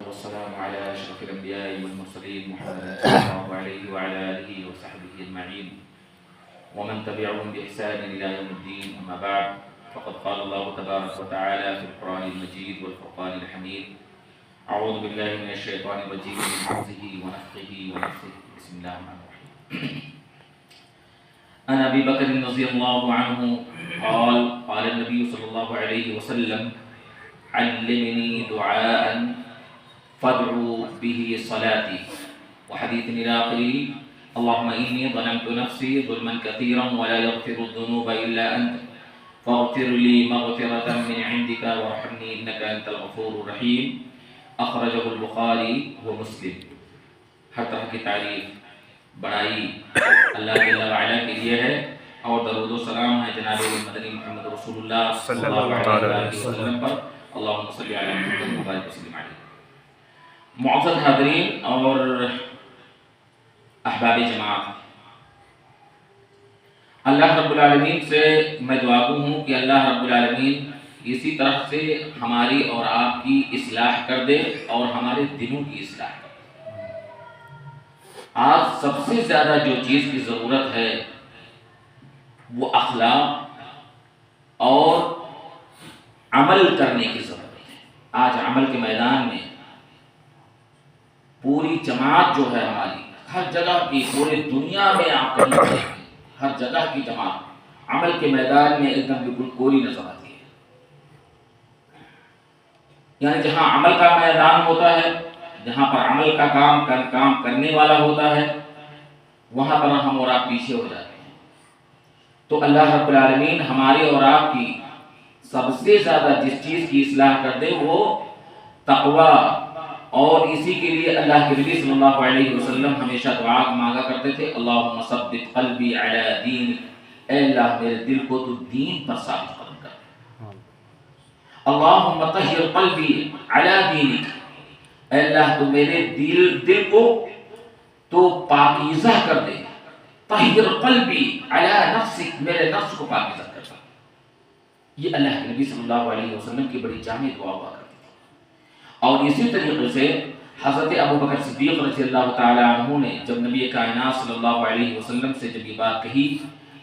والسلام على أشرف الأنبياء والمرسلين محمد صلى الله عليه وعلى آله وصحبه أجمعين ومن تبعهم بإحسان إلى يوم الدين. أما بعد، فقد قال الله تبارك وتعالى في القرآن المجيد والفرقان الحميد: أعوذ بالله من الشيطان الرجيم من همزه ونفخه ونفثه. بسم الله الرحمن الرحيم. عن أبي بكر رضي الله عنه قال النبي صلى الله عليه وسلم: علمني دعاء فادعوا به صلاتي. وحديث إلى آخره: اللهم إني ظلمت نفسي ظلما كثيرا ولا يغفر الذنوب إلا أنت فاغفر لي مغفرة من عندك وارحمني إنك أنت الغفور الرحيم. أخرجه البخاری ومسلم. ہر طرح کی تعریف بڑائی اللہ جل وعلا کے لیے ہے، اور درود و سلام ہے جناب مدنی محمد رسول اللہ صلی اللہ علیہ وسلم پر. اللہم صلی علی محمد وبارک وسلم علیہ. معزز حاضرین اور احباب جماعت، اللہ رب العالمین سے میں دعا ہوں کہ اللہ رب العالمین اسی طرح سے ہماری اور آپ کی اصلاح کر دے اور ہمارے دلوں کی اصلاح کر دے. آج سب سے زیادہ جو چیز کی ضرورت ہے وہ اخلاق اور عمل کرنے کی ضرورت ہے. آج عمل کے میدان میں پوری جماعت جو ہے ہماری، ہر جگہ کی، پورے دنیا میں آپ کہیں دیکھیں، ہر جگہ کی جماعت عمل کے میدان میں ایک دم بالکل کوری نظر آتی ہے. یعنی جہاں عمل کا میدان ہوتا ہے، جہاں پر عمل کا کام کرنے والا ہوتا ہے، وہاں پر ہم اور آپ پیچھے ہو جاتے ہیں. تو اللہ رب العالمین ہماری اور آپ کی سب سے زیادہ جس چیز کی اصلاح کر دے وہ تقوی، اور اسی کے لیے اللہ کے نبی صلی اللہ علیہ وسلم ہمیشہ دعا مانگا کرتے تھے: اللہم ثبت قلبی علی دینک. اے اللہ میرے دل کو تو دین پر ثابت قدم کر دے. اللہم طہر قلبی علی دینک. اے اللہ تو میرے دل کو تو پاکیزہ کر دے. طہر قلبی علی نفسک، میرے نفس کو پاکیزہ کر دے. یہ اللہ کے نبی صلی اللہ علیہ وسلم کی بڑی جامع دعا ہوا کرتی تھی. اور اسی طریقے سے حضرت ابو بکر صدیق رضی اللہ تعالی عنہ نے جب نبی کائنات صلی اللہ علیہ وسلم سے جب یہ بات کہی: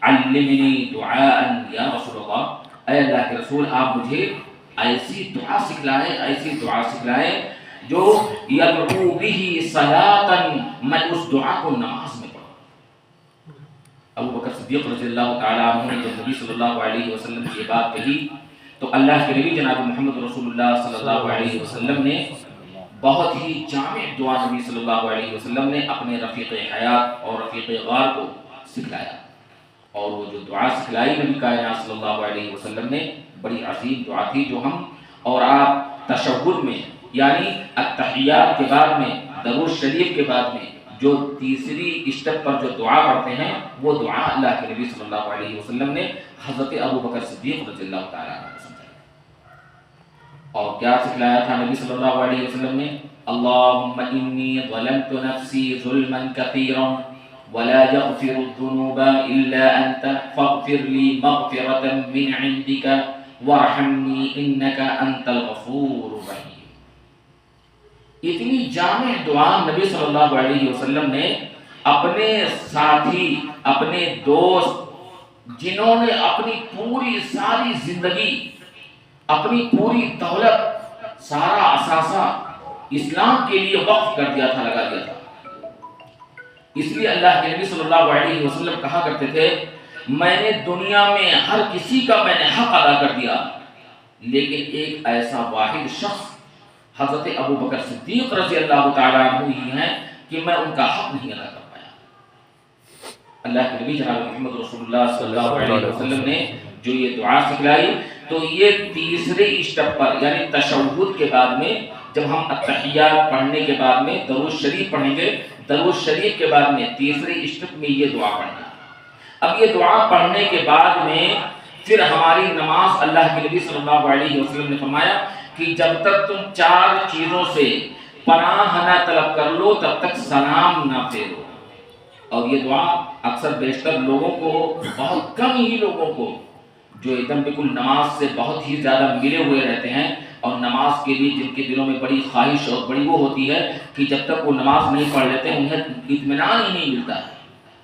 علمنی دعاء یا رسول اللہ، اے اللہ کے رسول آپ مجھے ایسی دعا سکھلائے جو یدعو به صلاۃ، میں اس دعا کو نماز میں پڑھوں. ابو بکر صدیق رضی اللہ تعالی عنہ نے جب نبی صلی اللہ علیہ وسلم کی یہ بات کہی تو اللہ کے نبی جناب محمد رسول اللہ صلی اللہ علیہ وسلم نے بہت ہی جامع دعا نبی صلی اللہ علیہ وسلم نے اپنے رفیق حیات اور رفیق غار کو سکھلایا. اور وہ جو دعا سکھلائی نبی کائنات صلی اللہ علیہ وسلم نے، بڑی عظیم دعا تھی جو ہم اور آپ تشہد میں، یعنی التحیات کے بعد میں، درود شریف کے بعد میں جو تیسری اسٹیپ پر جو دعا پڑھتے ہیں، وہ دعا اللہ کے نبی صلی اللہ علیہ وسلم نے حضرت ابو بکر صدیق رضی اللہ تعالیٰ عنہ کو سمجھایا. اور کیا سکھلایا تھا نبی صلی اللہ علیہ وسلم نے؟ اللہم انی ظلمت نفسی ظلما کثیرا ولا یغفر الذنوب الا انت فاغفر لی مغفرة من عندک وارحمنی انک انت الغفور الرحیم. اتنی جامع دعا نبی صلی اللہ علیہ وسلم نے اپنے ساتھی، اپنے دوست، جنہوں نے اپنی پوری ساری زندگی، اپنی پوری دولت، سارا اثاثہ اسلام کے لیے وقف کر دیا تھا، لگا دیا تھا. اس لیے اللہ کے نبی صلی اللہ علیہ وسلم کہا کرتے تھے: میں نے دنیا میں ہر کسی کا میں نے حق ادا کر دیا، لیکن ایک ایسا واحد شخص حضرت ابو بکر صدیق رضی اللہ تعالیٰ عنہ ہی ہیں کہ میں ان کا حق نہیں ادا کر پایا. اللہ کے نبی جناب محمد رسول اللہ صلی اللہ علیہ وسلم نے جو یہ دعا سکھلائی، تو یہ تیسرے اسٹیپ پر، یعنی تشہد کے بعد میں جب ہم التحیات پڑھنے کے بعد میں درود شریف پڑھیں گے، درود شریف کے بعد میں تیسرے اسٹیپ میں یہ دعا پڑھنا. اب یہ دعا پڑھنے کے بعد میں پھر ہماری نماز، اللہ کے نبی صلی اللہ علیہ وسلم نے فرمایا کہ جب تک تم 4 چیزوں سے پناہ نہ طلب کر لو تب تک سلام نہ پھیرو. اور یہ دعا اکثر بیشتر لوگوں کو، بہت کم ہی لوگوں کو جو ایک دم بالکل نماز سے بہت ہی زیادہ ملے ہوئے رہتے ہیں اور نماز کے لیے جن کے دلوں میں بڑی خواہش اور بڑی وہ ہوتی ہے کہ جب تک وہ نماز نہیں پڑھ لیتے انہیں اطمینان ہی نہیں ملتا ہے.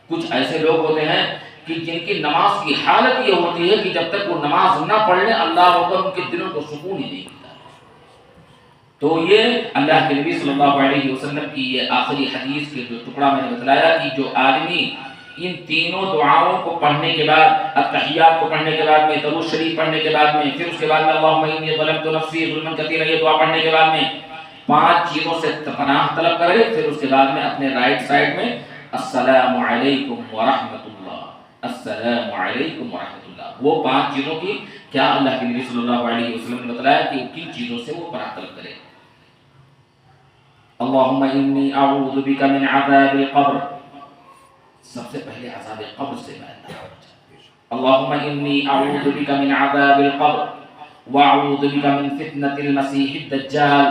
کچھ ایسے لوگ ہوتے ہیں کہ جن کی نماز کی حالت یہ ہوتی ہے کہ جب تک وہ نماز نہ پڑھ لیں اللہ اکبر ان کے دلوں کو سکون ہی نہیں ملتا. تو یہ اللہ کے نبی صلی اللہ علیہ وسلم کی یہ آخری حدیث کے جو ٹکڑا میں نے بتلایا کہ جو آدمی ان تینوں دعاؤں کو پڑھنے کے بعد، التحیات کو پڑھنے کے بعد میں، درود شریف پڑھنے کے بعد میں، پھر اس کے بعد میں اللہم انی ظلمت نفسی ظلما کثیرا یہ دعا پڑھنے کے بعد میں 5 چیزوں سے پناہ طلب کرے، پھر اس کے بعد میں اپنے رائٹ سائڈ میں السلام علیکم ورحمۃ اللہ، السلام علیکم ورحمۃ اللہ، وہ 5 چیزوں کی کیا اللہ کے نبی صلی اللہ علیہ وسلم نے بتلایا کہ کن چیزوں سے وہ پناہ طلب کرے. اللہم انی اعوذ بک من عذاب القبر، سب سے پہلے عذاب قبر سے میں اللہم انی اعوذ بک من عذاب القبر واعوذ بک من فتنة المسیح الدجال،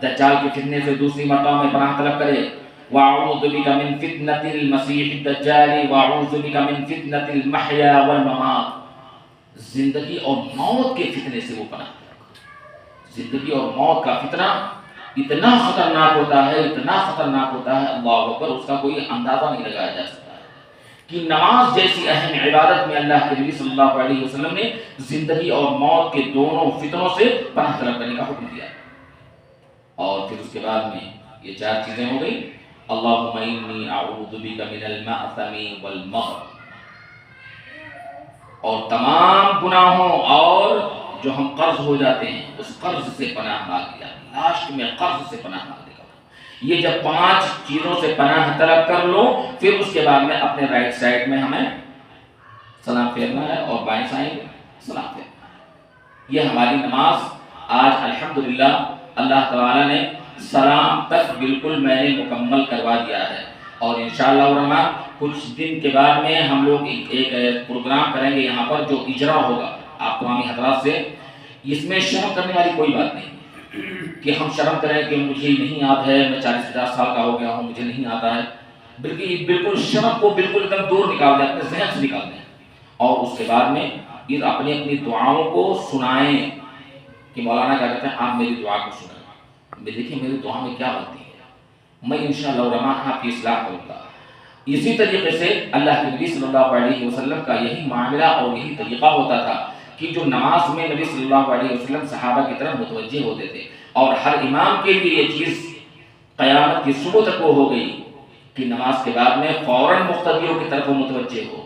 دجال کے فتنے سے دوسری مرتبہ میں پناہ طلب کرے. واعوذ بک من فتنة المسیح الدجال واعوذ بک من فتنة المحیا والممات، زندگی اور موت کے فتنے سے وہ پناہ طلب کرے. زندگی اور موت کا فتنہ اتنا خطرناک ہوتا ہے، اتنا خطرناک ہوتا ہے اللہ اکبر، اس کا کوئی اندازہ نہیں لگایا جا سکتا کہ نماز جیسی اہم عبادت میں اللہ کے نبی صلی اللہ علیہ وسلم نے زندگی اور موت کے دونوں فتنوں سے پناہ طلب کرنے کا حکم دیا. اور پھر اس کے بعد میں یہ 4 چیزیں ہو گئی. اللہم انی اعوذ بک من المأثم والمغرم، اور تمام گناہوں اور جو ہم قرض ہو جاتے ہیں اس قرض سے پناہ مانگ لیا، لاسٹ میں قرض سے پناہ مانگ لیا. یہ جب 5 چیزوں سے پناہ طلب کر لو پھر اس کے بعد میں اپنے رائٹ سائڈ میں ہمیں سلام پھیرنا ہے اور بائیں سائڈ سلام پھیرنا ہے. یہ ہماری نماز آج الحمدللہ اللہ تعالیٰ نے سلام تک بالکل میں نے مکمل کروا دیا ہے. اور انشاءاللہ الرحمن کچھ دن کے بعد میں ہم لوگ ایک پروگرام کریں گے یہاں پر جو اجرا ہوگا آپ تمامی حضرات سے. اس میں شرم کرنے والی کوئی بات نہیں کہ ہم شرم کریں کہ مجھے نہیں یاد ہے، میں 40-50 سال کا ہو گیا ہوں مجھے نہیں آتا ہے. بلکہ بالکل شرم کو بالکل ایک دم دور نکال دیں، اپنے ذہن سے نکال دیں. اور اس کے بعد میں یہ اپنی اپنی دعاؤں کو سنائیں کہ مولانا کیا کہتے ہیں آپ میری دعا کو سنیں. دیکھیں میری دعا میں کیا ہوتی ہے، میں انشاءاللہ الرحمن آپ کی اصلاح کروں گا. اسی طریقے سے اللہ کے نبی صلی اللہ علیہ وسلم کا یہی معاملہ اور یہی طریقہ ہوتا تھا کہ جو نماز میں نبی صلی اللہ علیہ وسلم صحابہ کی طرف متوجہ ہوتے تھے. اور ہر امام کے لیے یہ چیز قیامت کی صبح تک وہ ہو گئی کہ نماز کے بعد میں فوراً مقتدیوں کی طرف متوجہ ہو،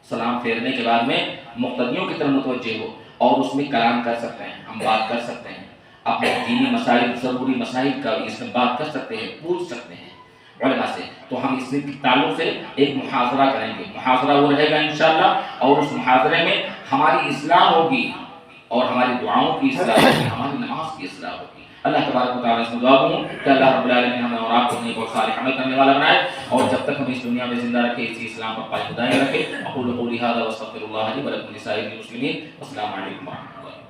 سلام پھیرنے کے بعد میں مقتدیوں کی طرف متوجہ ہو اور اس میں کلام کر سکتے ہیں، ہم بات کر سکتے ہیں، اپنے دینی مسائل ضروری مسائل کا اس میں بات کر سکتے ہیں، پوچھ سکتے ہیں علماء سے. تو ہم اس کے تعلق سے ایک محاضرہ کریں گے، محاضرہ وہ رہے گا انشاءاللہ، اور اس محاضرے میں ہماری اصلاح ہوگی اور ہماری دعاؤں کی اصلاح ہوگی، ہماری نماز کی اصلاح ہوگی. اللہ تبارک و تعالیٰ سے دعا کروں کہ اللہ رب العالمین ہمیں اور آپ کو نیک اور صالح عمل کرنے والا بنائے اور جب تک ہم اس دنیا میں زندہ رکھے اسی اسلام پر قائم دائم رکھے. اقول قولی ھذا واستغفر اللہ لی ولکم ولسائر المسلمین. السلام علیکم ورحمۃ اللہ.